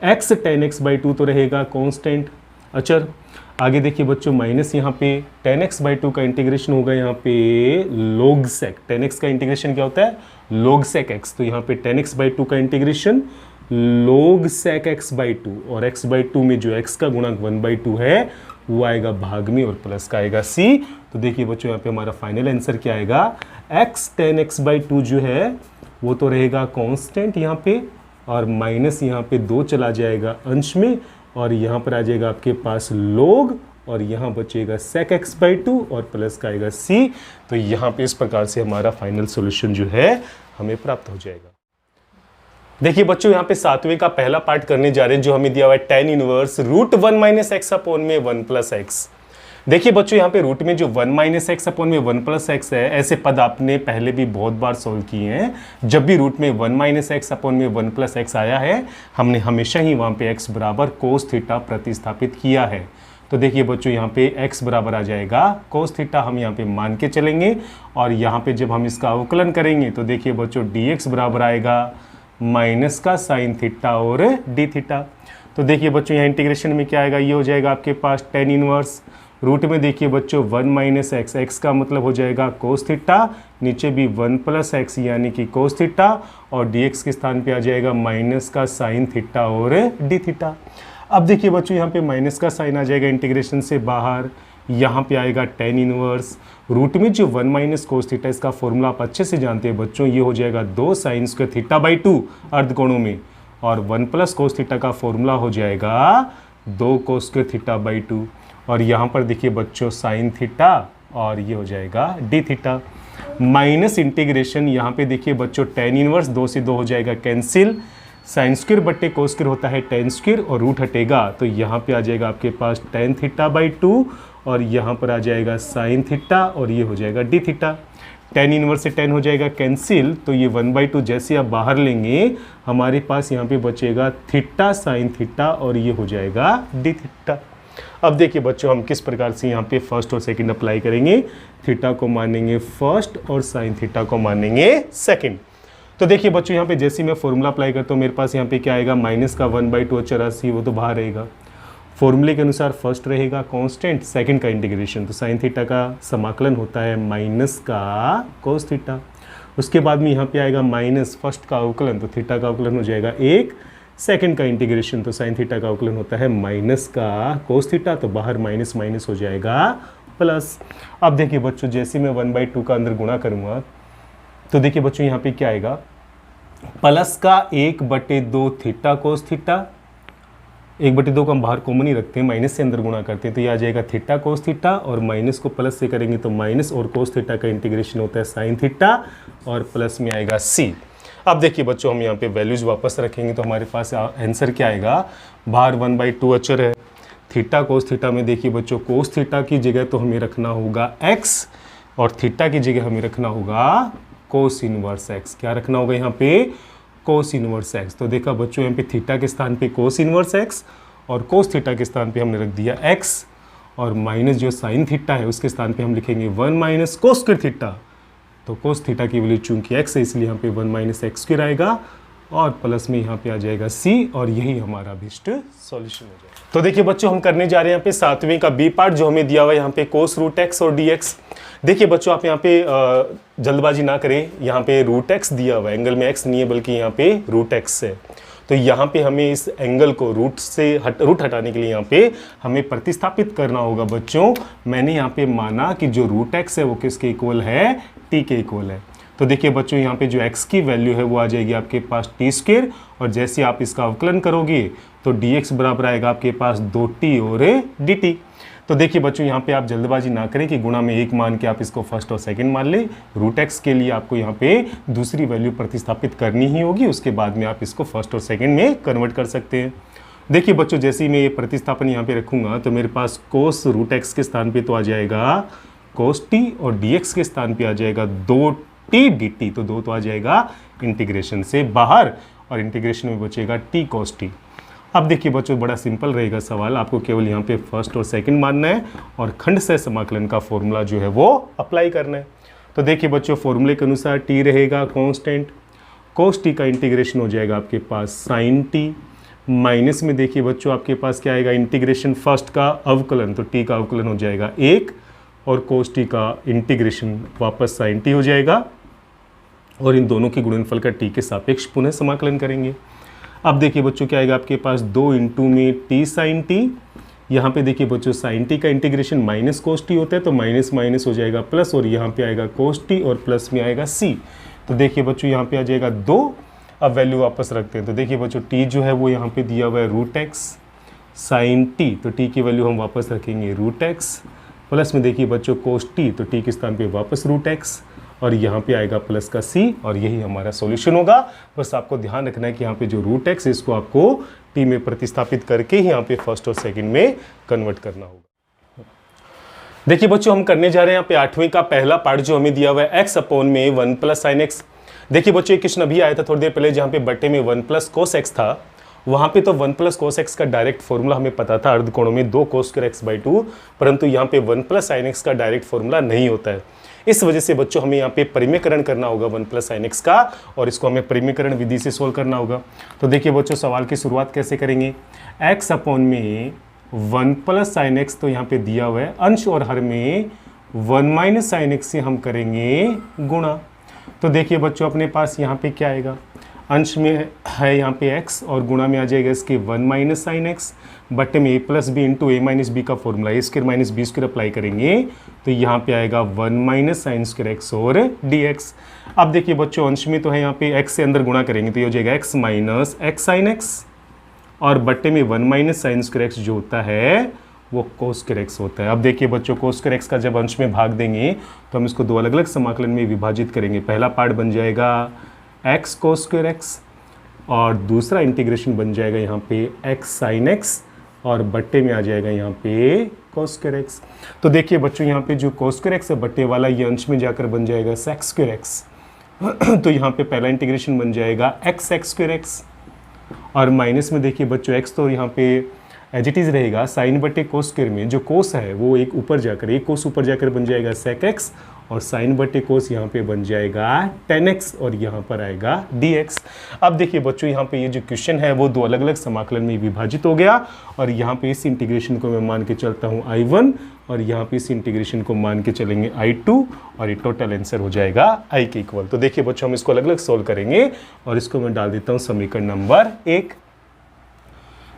x tan x बाई 2 तो रहेगा कांस्टेंट अचर, आगे देखिए बच्चों माइनस यहाँ पे tan x बाई 2 का इंटीग्रेशन होगा यहाँ पे log sec, tan x का इंटीग्रेशन क्या होता है log sec x, तो यहाँ पे tan x बाई 2 का integration log sec x by 2, और x बाई 2 में जो x का गुणांक 1/2 है वो आएगा भाग में और प्लस का आएगा c। तो देखिए बच्चों, यहाँ पे हमारा फाइनल आंसर क्या आएगा, x tan x बाई 2 जो है वो तो रहेगा कांस्टेंट यहाँ पे, और माइनस यहाँ पे 2 चला जाएगा अंश में, और यहाँ पर आ जाएगा आपके पास log, और यहाँ बचेगा sec x बाई 2 और प्लस का आएगा c। तो यहाँ पे इस प्रकार से हमारा फाइनल सॉल्यूशन जो है हमें प्राप्त हो जाएगा। देखिए बच्चों यहाँ पे सातवें का पहला पार्ट करने जा रहे हैं जो हमें दिया हुआ है tan inverse root 1 minus x upon में 1 प्लस एक्स। देखिए बच्चों यहाँ पे रूट में जो 1 माइनस एक्स अपॉन में 1 प्लस एक्स है, ऐसे पद आपने पहले भी बहुत बार सोल्व किए हैं। जब भी रूट में 1 माइनस एक्स अपॉन में 1 प्लस एक्स आया है, हमने हमेशा ही वहाँ पे x बराबर कोस थीटा प्रतिस्थापित किया है। तो देखिए बच्चों यहाँ पे x बराबर आ जाएगा कोस थीटा, हम यहाँ पे मान के चलेंगे। और यहाँ पे जब हम इसका अवकलन करेंगे तो देखिए बच्चों dx बराबर आएगा माइनस का साइन थीटा और डी थीटा। तो देखिए बच्चों यहाँ इंटीग्रेशन में क्या आएगा, ये हो जाएगा आपके पास tan इनवर्स रूट में देखिए बच्चों 1 माइनस एक्स, एक्स का मतलब हो जाएगा कोस थीटा, नीचे भी 1 प्लस एक्स यानी कि कोस थीटा, और dx के स्थान पे आ जाएगा माइनस का साइन थीटा और डी थीटा। अब देखिए बच्चों यहाँ पे माइनस का साइन आ जाएगा इंटीग्रेशन से बाहर, यहाँ पे आएगा tan इनवर्स रूट में जो 1 माइनस कोस थीटा, इसका फॉर्मूला आप अच्छे से जानते हैं बच्चों, ये हो जाएगा 2 साइन स्क्वायर थीटा बाई 2 अर्धकोणों में, और 1 प्लस कोस थीटा का फॉर्मूला हो जाएगा 2 कोस स्क्वायर थीटा बाई 2, और यहाँ पर देखिए बच्चों साइन थीटा और ये हो जाएगा डी थीटा। माइनस इंटीग्रेशन यहाँ पे देखिए बच्चों tan इनवर्स 2 से 2 हो जाएगा कैंसिल, साइन स्क्वायर बट्टे कोस स्क्वायर होता है tan स्क्वायर, और रूट हटेगा तो यहाँ पे आ जाएगा आपके पास tan थीटा बाई 2, और यहाँ पर आ जाएगा साइन थीटा और ये हो जाएगा डी थीटा। tan इनवर्स से tan हो जाएगा कैंसिल, तो ये 1/2 जैसे आप बाहर लेंगे हमारे पास यहाँ पे बचेगा थीटा साइन थीटा और ये हो जाएगा डी थीटा। अब देखिए बच्चों हम किस प्रकार से यहाँ पे फर्स्ट और सेकंड अप्लाई करेंगे, थीटा को मानेंगे फर्स्ट और साइन थीटा को मानेंगे सेकंड। तो देखिए बच्चों यहाँ पे जैसे मैं फॉर्मूला अप्लाई करता हूँ मेरे पास यहाँ पे क्या आएगा, माइनस का 1/2 84, वो तो बाहर रहेगा। फॉर्मूले के अनुसार फर्स्ट रहेगा कांस्टेंट, सेकंड का इंटीग्रेशन, तो साइन थीटा का समाकलन होता है माइनस का कोस थीटा। उसके बाद में यहाँ पे आएगा माइनस फर्स्ट का अवकलन, तो थीटा का अवकलन हो जाएगा 1, सेकंड का इंटीग्रेशन, तो साइन थीटा का अवकलन होता है माइनस का कोस थीटा, तो बाहर माइनस माइनस हो जाएगा प्लस। अब देखिए बच्चों जैसे मैं 1/2 का अंदर गुणा करूँगा तो देखिए बच्चों यहाँ पे क्या आएगा, प्लस का 1/2 थीटा कोस थीटा, 1/2 को हम बाहर कॉमन ही रखते हैं, माइनस से अंदर गुणा करते हैं, तो ये आ जाएगा थीटा कोस थीटा, और माइनस को प्लस से करेंगे तो माइनस और कोस थीटा का इंटीग्रेशन होता है साइन थीटा, और प्लस में आएगा सी। अब देखिए बच्चों हम यहाँ पे वैल्यूज वापस रखेंगे तो हमारे पास आंसर क्या आएगा, बाहर 1/2 अचर है, थीटा कोस थीटा में देखिए बच्चों कोस थीटा की जगह तो हमें रखना होगा x, और थीटा की जगह हमें रखना होगा कोस इनवर्स x। क्या रखना होगा यहाँ पे, कोस इनवर्स x। तो देखा बच्चों यहाँ पे थीटा के स्थान पे कोस इनवर्स x और कोस थीटा के स्थान पे हमने रख दिया x, और माइनस जो साइन थीटा है उसके स्थान पे हम लिखेंगे 1 माइनस कोस स्क्वायर थीटा। तो कोस थीटा की वैल्यू चूंकि x है इसलिए यहाँ पे 1 माइनस एक्स स्क्वायर आएगा, और प्लस में यहाँ पे आ जाएगा c, और यही हमारा अभीष्ट सॉल्यूशन हो जाएगा। तो देखिए बच्चों हम करने जा रहे हैं यहाँ पे सातवें का बी पार्ट जो हमें दिया हुआ है यहाँ पे कोस रूट x और dx। देखिए बच्चों आप यहाँ पे जल्दबाजी ना करें, यहाँ पे रूट x दिया हुआ है, एंगल में x नहीं है बल्कि यहाँ पे रूट x है, तो यहाँ पे हमें इस एंगल को रूट हटाने के लिए यहाँ पे हमें प्रतिस्थापित करना होगा बच्चों। मैंने यहाँ पे माना कि जो रूट x है वो किसके इक्वल है, t के इक्वल है। तो देखिए बच्चों यहाँ पे जो x की वैल्यू है वो आ जाएगी आपके पास t स्क्वायर, और जैसे आप इसका अवकलन करोगे तो dx बराबर आएगा आपके पास 2t और dt। तो देखिए बच्चों यहाँ पे आप जल्दबाजी ना करें कि गुणा में 1 मान के आप इसको फर्स्ट और सेकंड मान ले। रूट x के लिए आपको यहाँ पे दूसरी वैल्यू प्रतिस्थापित करनी ही होगी, उसके बाद में आप इसको फर्स्ट और सेकंड में कन्वर्ट कर सकते हैं। देखिए बच्चों जैसे ही मैं ये प्रतिस्थापन यहाँ पे रखूँगा तो मेरे पास कोस रूट x के स्थान पे तो आ जाएगा कोस t, और dx के स्थान पे आ जाएगा 2t dt, तो 2 तो आ जाएगा इंटीग्रेशन से बाहर, और इंटीग्रेशन में बचेगा t cos t। अब देखिए बच्चों बड़ा सिंपल रहेगा सवाल, आपको केवल यहाँ पे फर्स्ट और सेकंड मानना है और खंड सह समाकलन का फॉर्मूला जो है वो अप्लाई करना है। तो देखिए बच्चों फॉर्मूले के अनुसार t रहेगा कांस्टेंट, cos t का इंटीग्रेशन हो जाएगा आपके पास sin t, माइनस में देखिए बच्चों आपके पास क्या आएगा, इंटीग्रेशन फर्स्ट का अवकलन, तो t का अवकलन हो जाएगा 1, और cos t का इंटीग्रेशन वापस sin t हो जाएगा, और इन दोनों के गुणनफल का t के सापेक्ष पुनः समाकलन करेंगे। अब देखिए बच्चों क्या आएगा आपके पास 2 इंटू में t sin t, यहाँ पे देखिए बच्चों sin t का इंटीग्रेशन माइनस cos t होता है, तो माइनस माइनस हो जाएगा प्लस, और यहाँ पे आएगा cos t और प्लस में आएगा c। तो देखिए बच्चों यहाँ पे आ जाएगा 2। अब वैल्यू वापस रखते हैं, तो देखिए बच्चों t जो है वो यहाँ पे दिया हुआ है रूट x sin t, तो t की वैल्यू हम वापस रखेंगे रूट x, प्लस में देखिए बच्चों cos t, तो t के स्थान पे वापस रूट x, और यहाँ पे आएगा प्लस का c और यही हमारा सॉल्यूशन होगा। बस आपको ध्यान रखना है कि यहाँ पे जो रूट एक्स इसको आपको t में प्रतिस्थापित करके ही यहाँ पे फर्स्ट और सेकंड में कन्वर्ट करना होगा। देखिए बच्चों, हम करने जा रहे हैं यहाँ पे 8वीं का पहला पार्ट जो हमें दिया हुआ है x अपॉन में 1 प्लस साइन एक्स। देखिए बच्चों, एक क्वेश्चन अभी आया था थोड़ी देर पहले जहाँ पे बट्टे में 1 प्लस कोस एक्स था। वहाँ पे तो 1 प्लस कोस एक्स का डायरेक्ट फॉर्मूला हमें पता था अर्धकोणों में 2 कोस स्क्वायर एक्स बाई 2, परंतु यहाँ पे 1 प्लस साइन एक्स का डायरेक्ट फॉर्मूला नहीं होता है। इस वजह से बच्चों हमें यहाँ पे परिमेयकरण करना होगा 1 प्लस साइन एक्स का, और इसको हमें परिमेयकरण विधि से सोल्व करना होगा। तो देखिए बच्चों, सवाल की शुरुआत कैसे करेंगे। एक्स अपॉन में 1 प्लस साइन एक्स तो यहाँ पे दिया हुआ है, अंश और हर में 1 माइनस साइन एक्स से हम करेंगे गुणा। तो देखिए बच्चों, अपने पास यहाँ पे क्या आएगा, अंश में है यहाँ पे x और गुणा में आ जाएगा इसके 1 माइनस साइन एक्स, बट्टे में a plus b into a minus b का formula a square minus b square apply करेंगे तो यहाँ पे आएगा 1 माइनस साइन स्क्वायर एक्स और dx। अब देखिए बच्चों, अंश में तो है यहाँ पे x से अंदर गुणा करेंगे तो ये हो जाएगा x minus x sine x, और बट्टे में 1 माइनस साइन स्क्वायर एक्स जो होता है वो कोस स्क्वायर एक्स होता है। अब देखिए बच्चों, कोस स्क्वायर एक्स का जब अंश में भाग देंगे तो हम इसको दो अलग अलग समाकलन में विभाजित करेंगे। पहला पार्ट बन जाएगा x कोस स्क्वायर एक्स और दूसरा इंटीग्रेशन बन जाएगा यहाँ पे x साइन एक्स और बट्टे में आ जाएगा यहाँ पे कोस स्क्वायर एक्स। तो देखिए बच्चों, यहाँ पे जो कोस स्क्वायर एक्स है बट्टे वाला ये अंश में जाकर बन जाएगा सेक स्क्वायर एक्स। तो यहाँ पे पहला इंटीग्रेशन बन जाएगा x सेक स्क्वायर एक्स, और माइनस में देखिए बच्चों x तो यहाँ पे एज इट इज़ रहेगा साइन बटे कोस स्क्वायर में जो कोस है वो एक ऊपर जाकर एक कोस ऊपर जाकर बन जाएगा सेक एक्स, और साइन बटे कोस यहाँ पे बन जाएगा टेन एक्स और यहाँ पर आएगा dx। अब देखिए बच्चों, यहाँ पे ये जो क्वेश्चन है वो दो अलग अलग समाकलन में विभाजित हो गया, और यहाँ पे इस इंटीग्रेशन को मैं मान के चलता हूँ I1 और यहाँ पे इस इंटीग्रेशन को मान के चलेंगे I2 और ये टोटल आंसर हो जाएगा I के इक्वल। तो देखिए बच्चों, हम इसको अलग अलग सोल्व करेंगे और इसको मैं डाल देता हूँ समीकरण नंबर 1।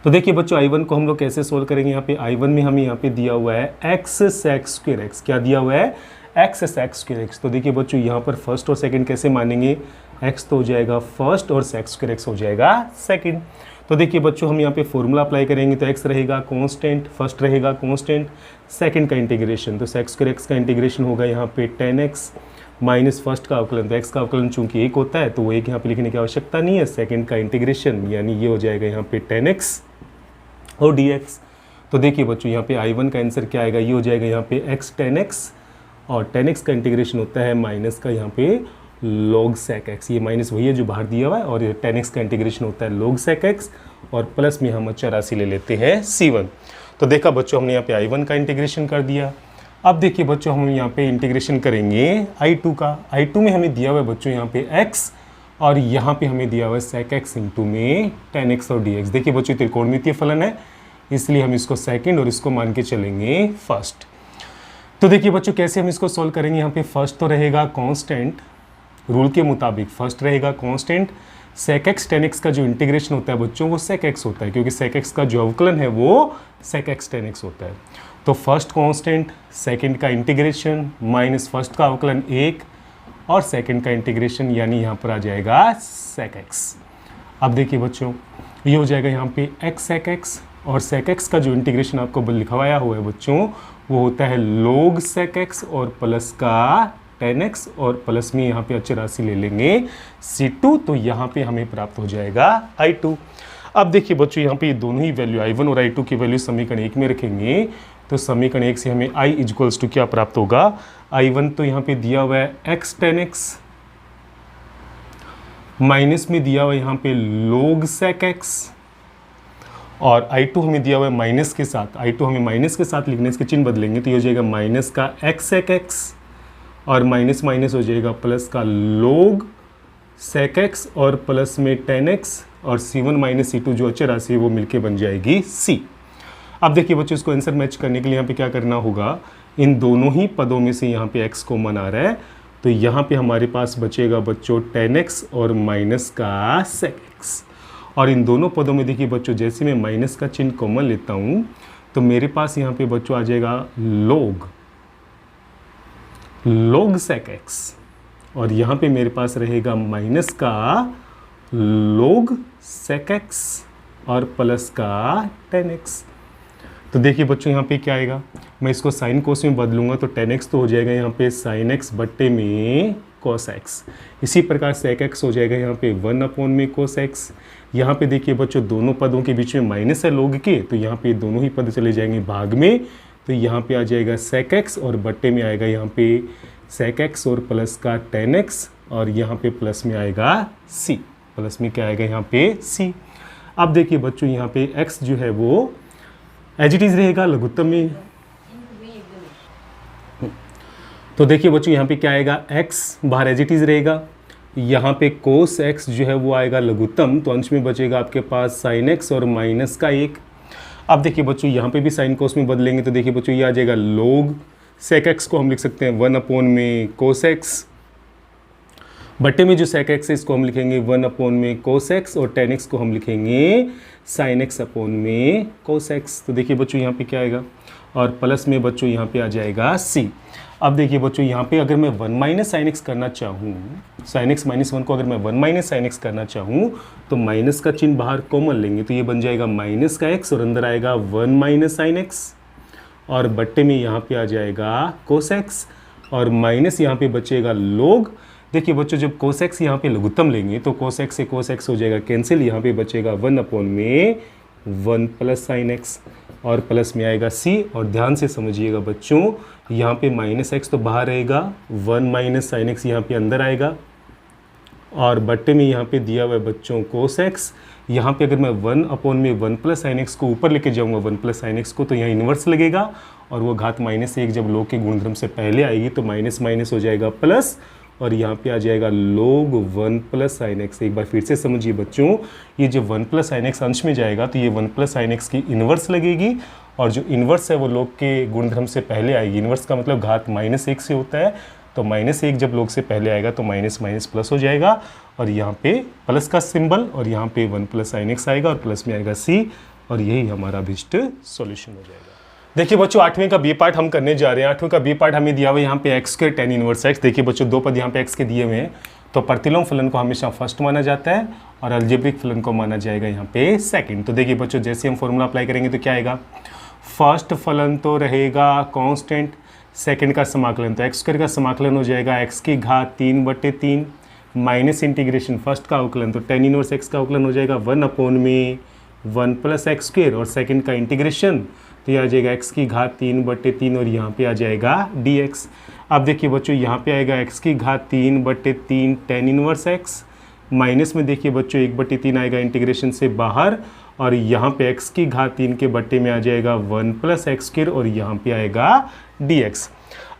तो देखिए बच्चों, I1 को हम लोग कैसे सोल्व करेंगे। यहाँ पे I1 में हमें यहाँ पे दिया हुआ है x सेक स्क्वायर एक्स। क्या दिया हुआ है, x सेक स्क्वायर एक्स। तो देखिए बच्चों, यहाँ पर फर्स्ट और सेकंड कैसे मानेंगे, x तो हो जाएगा फर्स्ट और सेक स्क्वायर एक्स हो जाएगा सेकंड। तो देखिए बच्चों, हम यहाँ पे फॉर्मूला अप्लाई करेंगे तो x रहेगा कांस्टेंट, फर्स्ट रहेगा कांस्टेंट, सेकंड का इंटीग्रेशन तो सेक स्क्वायर एक्स का इंटीग्रेशन होगा यहाँ पे 10x माइनस फर्स्ट का अवकलन, तो x का अवकलन चूंकि 1 होता है तो वो 1 यहाँ पे लिखने की आवश्यकता नहीं है, सेकंड का इंटीग्रेशन यानी ये हो जाएगा यहाँ पे 10x और dx। तो देखिए बच्चों, यहाँ पे I1 का आंसर क्या आएगा, ये हो जाएगा यहाँ पे x 10x और 10x का इंटीग्रेशन होता है माइनस का यहाँ पे log sec x, ये माइनस वही है जो बाहर दिया हुआ है, और 10x का इंटीग्रेशन होता है log sec x और प्लस में हम अच्छा राशि ले लेते हैं c1। तो देखा बच्चों, हमने यहाँ पे I1 का इंटीग्रेशन कर दिया। अब देखिए बच्चों, हम यहाँ पे इंटीग्रेशन करेंगे I2 का। I2 में हमें दिया हुआ है बच्चों यहाँ पे x और यहाँ पे हमें दिया हुआ है sec x इंटू में 10x और dx। देखिए बच्चों, त्रिकोणमितीय फलन है इसलिए हम इसको सेकंड और इसको मान के चलेंगे फर्स्ट। तो देखिए बच्चों, कैसे हम इसको सोल्व करेंगे। यहाँ पे फर्स्ट तो रहेगा कांस्टेंट, रूल के मुताबिक फर्स्ट रहेगा कांस्टेंट। sec x 10x का जो इंटीग्रेशन होता है बच्चों वो sec x होता है, क्योंकि sec x का जो अवकलन है वो sec x 10x होता है। तो फर्स्ट कांस्टेंट, सेकंड का इंटीग्रेशन माइनस फर्स्ट का अवकलन 1 और सेकंड का इंटीग्रेशन यानी यहाँ पर आ जाएगा sec x। अब देखिए बच्चों, ये हो जाएगा यहाँ पे x sec x, और sec x का जो इंटीग्रेशन आपको लिखवाया हुआ है बच्चों वो होता है log sec x और प्लस का 10x और प्लस में यहाँ पे अचर राशि ले लेंगे c2, तो यहाँ पे हमें प्राप्त हो जाएगा I2। अब देखिए बच्चों, यहाँ पे ये दोनों ही वैल्यू I1 और I2 की वैल्यू समीकरण 1 में रखेंगे तो समीकरण 1 से हमें I इक्वल्स टू क्या प्राप्त होगा। I1 तो यहाँ पे दिया हुआ है x 10x माइनस में दिया हुआ है यहाँ पे log sec x, और I2 हमें दिया हुआ है माइनस के साथ, I2 हमें माइनस के साथ लिखने इसके चिन्ह बदलेंगे तो ये हो जाएगा माइनस का x sec x और माइनस माइनस हो जाएगा प्लस का log sec x और प्लस में 10x और c1 माइनस c2 जो अचर राशि है वो मिलके बन जाएगी c। अब देखिए बच्चों, इसको आंसर मैच करने के लिए यहाँ पे क्या करना होगा, इन दोनों ही पदों में से यहाँ पे x कॉमन आ रहा है तो यहाँ पे हमारे पास बचेगा बच्चों 10x और माइनस का sec x, और इन दोनों पदों में देखिए बच्चों, जैसे मैं माइनस का चिन्ह कॉमन लेता हूँ तो मेरे पास यहाँ पे बच्चों आ जाएगा log sec x, और यहाँ पे मेरे पास रहेगा माइनस का log sec x और प्लस का 10x। तो देखिए बच्चों, यहाँ पे क्या आएगा, मैं इसको साइन कोस में बदलूंगा तो 10x तो हो जाएगा यहाँ पे sin x बट्टे में cos x। इसी प्रकार sec x हो जाएगा यहाँ पे 1 अपॉन में cos x। यहाँ पे देखिए बच्चों दोनों पदों के बीच में माइनस है log के, तो यहाँ पे दोनों ही पद चले जाएंगे भाग में, तो यहाँ पे आ जाएगा sec x और बट्टे में आएगा यहाँ पे sec x और प्लस का tan x और यहाँ पे प्लस में आएगा c, प्लस में क्या आएगा यहाँ पे c। अब देखिए बच्चों यहाँ पे x जो है वो एज इट इज रहेगा लघुत्तम में, तो देखिए बच्चों यहाँ पे क्या आएगा x बाहर एज इट इज रहेगा, यहाँ पे cos x जो है वो आएगा लघुत्तम, तो अंश में बचेगा आपके पास sin x और माइनस का 1। अब देखिए बच्चों यहाँ पे भी साइन कोस में बदलेंगे, तो देखिए बच्चों ये आ जाएगा log sec x को हम लिख सकते हैं 1 अपॉन में cos x, बट्टे में जो sec x है इसको हम लिखेंगे 1 अपॉन में cos x और tan x को हम लिखेंगे sin x अपॉन में cos x। तो देखिए बच्चों यहाँ पे क्या आएगा और प्लस में बच्चों यहाँ पे आ जाएगा c। अब देखिए बच्चों यहाँ पे अगर मैं 1 माइनस साइन एक्स करना चाहूँ, साइन एक्स माइनस 1 को अगर मैं 1 माइनस साइन एक्स करना चाहूँ तो माइनस का चिन्ह बाहर कॉमन लेंगे, तो ये बन जाएगा माइनस का x और अंदर आएगा 1 माइनस साइन एक्स और बट्टे में यहाँ पे आ जाएगा cos x और माइनस यहाँ पे बचेगा log। देखिए बच्चों जब cos x यहाँ पे लघुत्तम लेंगे तो cos x से cos x हो जाएगा कैंसिल, यहाँ पे बचेगा 1 अपॉन में 1 प्लस साइन x और प्लस में आएगा c। और ध्यान से समझिएगा बच्चों यहाँ पे माइनस x तो बाहर रहेगा, 1 माइनस साइन x यहाँ पे अंदर आएगा और बट्टे में यहाँ पे दिया हुआ है बच्चों cos x। यहाँ पे अगर मैं 1 अपॉन में 1 प्लस साइन एक्स को ऊपर लेके जाऊँगा 1 प्लस साइन एक्स को, तो यहाँ इन्वर्स लगेगा और वो घात -1 जब log के गुणधर्म से पहले आएगी तो माइनस माइनस हो जाएगा प्लस और यहाँ पे आ जाएगा log 1 प्लस साइन एक्स। एक बार फिर से समझिए बच्चों, ये जब 1 प्लस साइन एक्स अंश में जाएगा तो ये 1 प्लस साइन एक्स की इन्वर्स लगेगी और जो इन्वर्स है वो log के गुणधर्म से पहले आएगी। इन्वर्स का मतलब घात -1 से होता है, तो -1 जब log से पहले आएगा तो माइनस माइनस प्लस हो जाएगा और यहाँ पे प्लस का सिंबल और यहाँ पे 1 प्लस साइन एक्स आएगा और प्लस में आएगा c और यही हमारा अभिष्ट सॉल्यूशन हो जाएगा। देखिए बच्चों 8वें का बी पार्ट हम करने जा रहे हैं। 8वें का बी पार्ट हमें दिया हुआ है यहाँ पे x square tan inverse x। देखिए बच्चों दो पद यहाँ पे x के दिए हुए हैं, तो प्रतिलोम फलन को हमेशा फर्स्ट माना जाता है और अलजेब्रिक फलन को माना जाएगा यहाँ पे सेकंड। तो देखिए बच्चों जैसे हम फॉर्मूला अप्लाई करेंगे तो क्या आएगा, फर्स्ट फलन तो रहेगा कांस्टेंट, सेकंड का समाकलन तो x स्क्वायर का समाकलन हो जाएगा x की घात 3/3 माइनस इंटीग्रेशन फर्स्ट का अवकलन तो tan इनवर्स x का अवकलन हो जाएगा 1 अपॉन में 1 प्लस एक्स स्क्वायर और सेकंड का इंटीग्रेशन तो ये आ जाएगा x की घात 3/3 और यहाँ पे आ जाएगा dx। अब देखिए बच्चों यहाँ पे आएगा x की घात 3/3 tan इनवर्स x, माइनस में देखिए बच्चों 1/3 आएगा इंटीग्रेशन से बाहर और यहाँ पे x की घात 3 के बट्टे में आ जाएगा 1 प्लस एक्स स्क्वायर और यहाँ पे आएगा dx।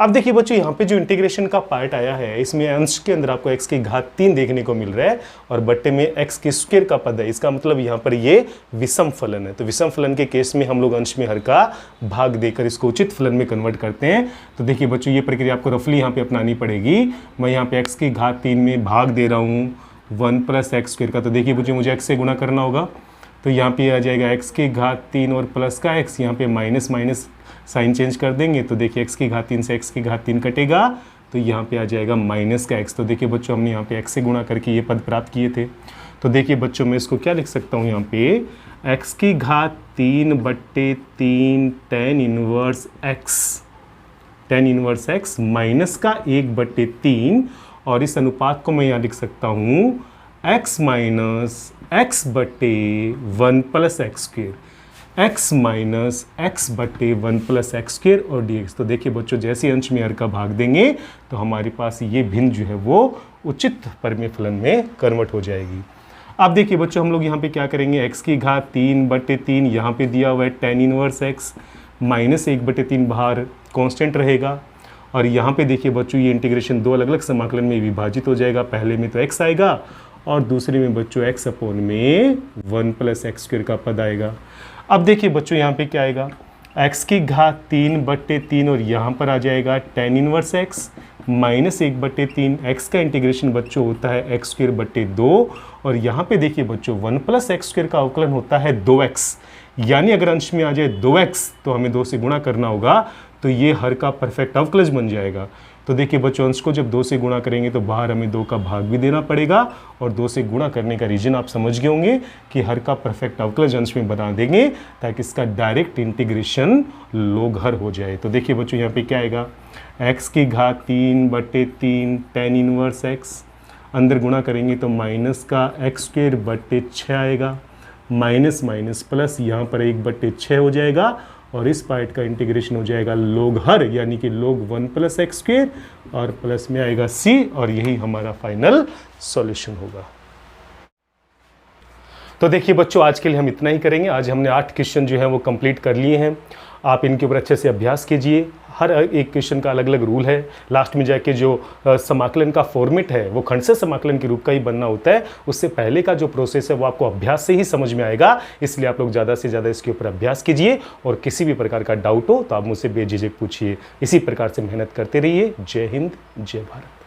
अब देखिए बच्चों यहाँ पे जो इंटीग्रेशन का पार्ट आया है इसमें अंश के अंदर आपको x की घात 3 देखने को मिल रहा है और बट्टे में x के स्क्वायर का पद है, इसका मतलब यहाँ पर ये विषम फलन है। तो विषम फलन के केस में हम लोग अंश में हर का भाग देकर इसको उचित फलन में कन्वर्ट करते हैं। तो देखिए बच्चों ये प्रक्रिया आपको रफली यहाँ पे अपनानी पड़ेगी। मैं यहाँ पे x की घात 3 में भाग दे रहा हूँ 1 प्लस एक्स स्क्वायर का, तो देखिए बच्चों मुझे x से गुणा करना होगा तो यहाँ पे आ जाएगा x की घात 3 और प्लस का x, यहाँ पे माइनस माइनस साइन चेंज कर देंगे तो देखिए x की घात 3 से x की घात 3 कटेगा तो यहाँ पे आ जाएगा माइनस का x। तो देखिए बच्चों हमने यहाँ पे x से गुणा करके ये पद प्राप्त किए थे। तो देखिए बच्चों मैं इसको क्या लिख सकता हूँ यहाँ पे x की घात 3/3 tan इनवर्स x माइनस का 1/3 और इस अनुपात को मैं यहाँ लिख सकता हूँ x minus x/1 plus x square, x minus x/1 plus x square और dx। तो देखिए बच्चों जैसे अंश में हर का भाग देंगे तो हमारे पास ये भिन्न जो है वो उचित परिमेय फलन में कन्वर्ट हो जाएगी। अब देखिए बच्चों हम लोग यहाँ पे क्या करेंगे, x की घात 3/3 यहाँ पे दिया हुआ है tan इनवर्स x माइनस 1/3 बाहर कांस्टेंट रहेगा और यहाँ पे देखिए बच्चों ये इंटीग्रेशन दो अलग अलग समाकलन में विभाजित हो जाएगा। पहले में तो x आएगा और दूसरे में बच्चों x अपॉन में 1 प्लस एक्स स्क्वायर का पद आएगा। अब देखिए बच्चों यहाँ पे क्या आएगा, x की घात 3/3 और यहाँ पर आ जाएगा tan inverse x minus 1/3 x का इंटीग्रेशन बच्चों होता है x स्क्वायर बट्टे 2 और यहाँ पे देखिए बच्चों 1 प्लस एक्स स्क्वायर का अवकलन होता है 2x, यानी अगर अंश में आ जाए 2x तो हमें 2 से गुणा करना होगा तो ये हर का परफेक्ट अवकलज बन जाएगा। तो देखिए बच्चों, अंश को जब 2 से गुणा करेंगे तो बाहर हमें 2 का भाग भी देना पड़ेगा, और 2 से गुणा करने का रीजन आप समझ गए होंगे कि हर का परफेक्ट अवकलज अंश में बना देंगे ताकि इसका डायरेक्ट इंटीग्रेशन लोग हर हो जाए। तो देखिए बच्चों, यहाँ पे क्या आएगा, x की घात 3/3 tan इनवर्स x, अंदर गुणा करेंगे तो माइनस का x²/6 आएगा, माइनस माइनस प्लस, यहाँ पर 1/6 हो जाएगा, और इस पार्ट का इंटीग्रेशन हो जाएगा लोग हर, यानी कि लोग 1 + x², और प्लस में आएगा c, और यही हमारा फाइनल सॉल्यूशन होगा। तो देखिए बच्चों, आज के लिए हम इतना ही करेंगे। आज हमने 8 क्वेश्चन जो है वो कंप्लीट कर लिए हैं। आप इनके ऊपर अच्छे से अभ्यास कीजिए। हर एक क्वेश्चन का अलग अलग रूल है। लास्ट में जाके जो समाकलन का फॉर्मेट है वो खंड से समाकलन के रूप का ही बनना होता है। उससे पहले का जो प्रोसेस है वो आपको अभ्यास से ही समझ में आएगा। इसलिए आप लोग ज़्यादा से ज़्यादा इसके ऊपर अभ्यास कीजिए, और किसी भी प्रकार का डाउट हो तो आप मुझसे बेझिझक पूछिए। इसी प्रकार से मेहनत करते रहिए। जय हिंद, जय भारत।